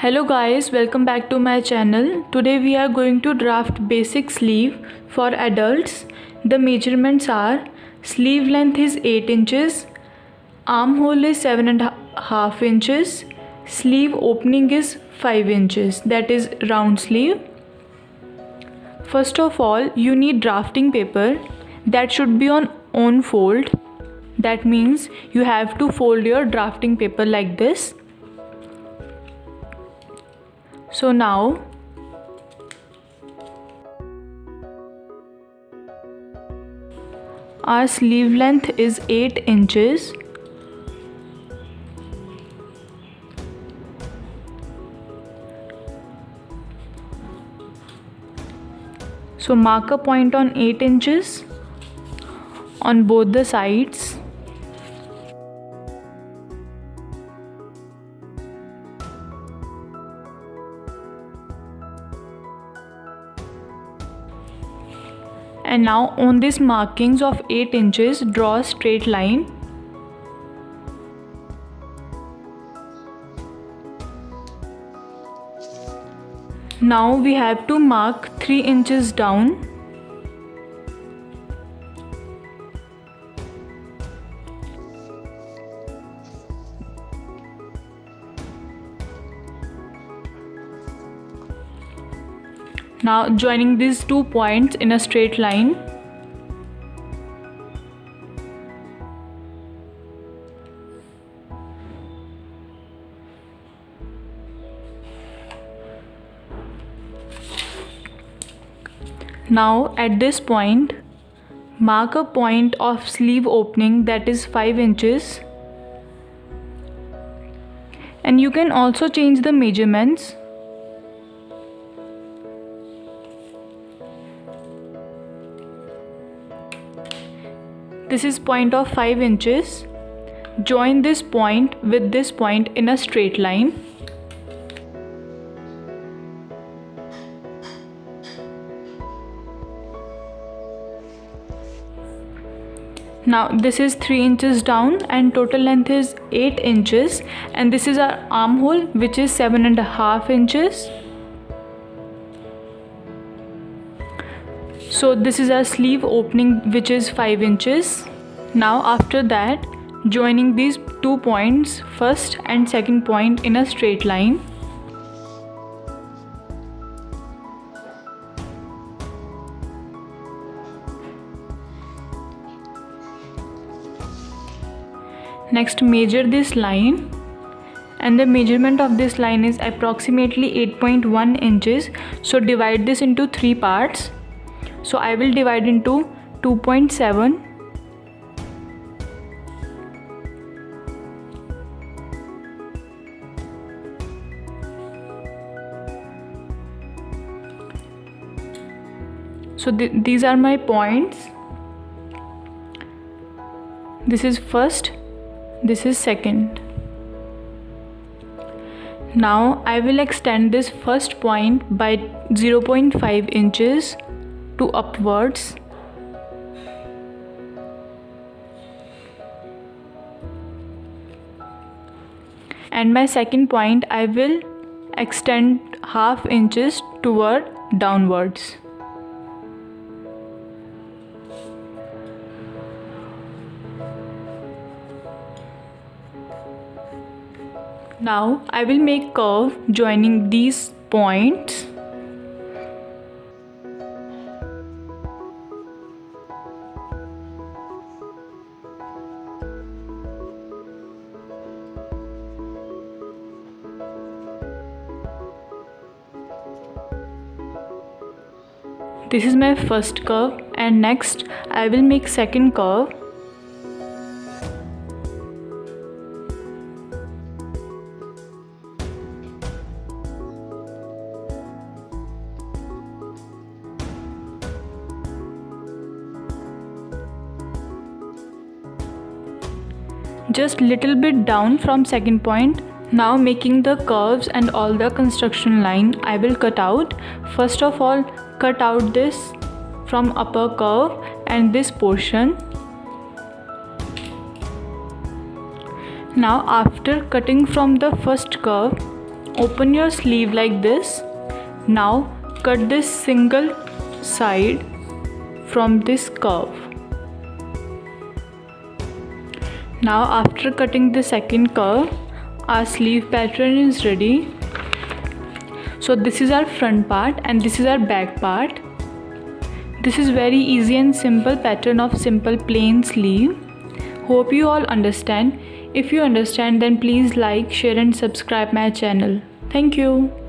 Hello guys, welcome back to my channel. Today we are going to draft basic sleeve for adults. The measurements are: sleeve length is 8 inches, armhole is 7.5 inches, sleeve opening is 5 inches, that is round sleeve. First of all, you need drafting paper that should be on fold. That means you have to fold your drafting paper like this. So now our sleeve length is 8 inches. So mark a point on 8 inches on both the sides. And now on these markings of 8 inches, draw a straight line. Now we have to mark 3 inches down. Now joining these 2 points in a straight line. Now at this point, mark a point of sleeve opening that is 5 inches. And you can also change the measurements. This is point of 5 inches. Join this point with this point in a straight line. Now this is 3 inches down and total length is 8 inches, and this is our armhole which is 7.5 inches. So this is our sleeve opening which is 5 inches. Now after that, joining these 2 points, first and second point, in a straight line. Next, measure this line, and the measurement of this line is approximately 8.1 inches. So divide this into 3 parts. So I will divide into 2.7. So these are my points. This is first, this is second. Now I will extend this first point by 0.5 inches to upwards. And my second point I will extend half inches toward downwards. Now I will make curve joining these points. This is my first curve, and next I will make second curve. Just little bit down from second point. Now making the curves and all the construction line I will cut out. First of all, cut out this from upper curve and this portion. Now after cutting from the first curve, open your sleeve like this. Now cut this single side from this curve. Now after cutting the second curve, our sleeve pattern is ready. So this is our front part and this is our back part. This is very easy and simple pattern of simple plain sleeve. Hope you all understand. If you understand, then please like, share and subscribe my channel. Thank you.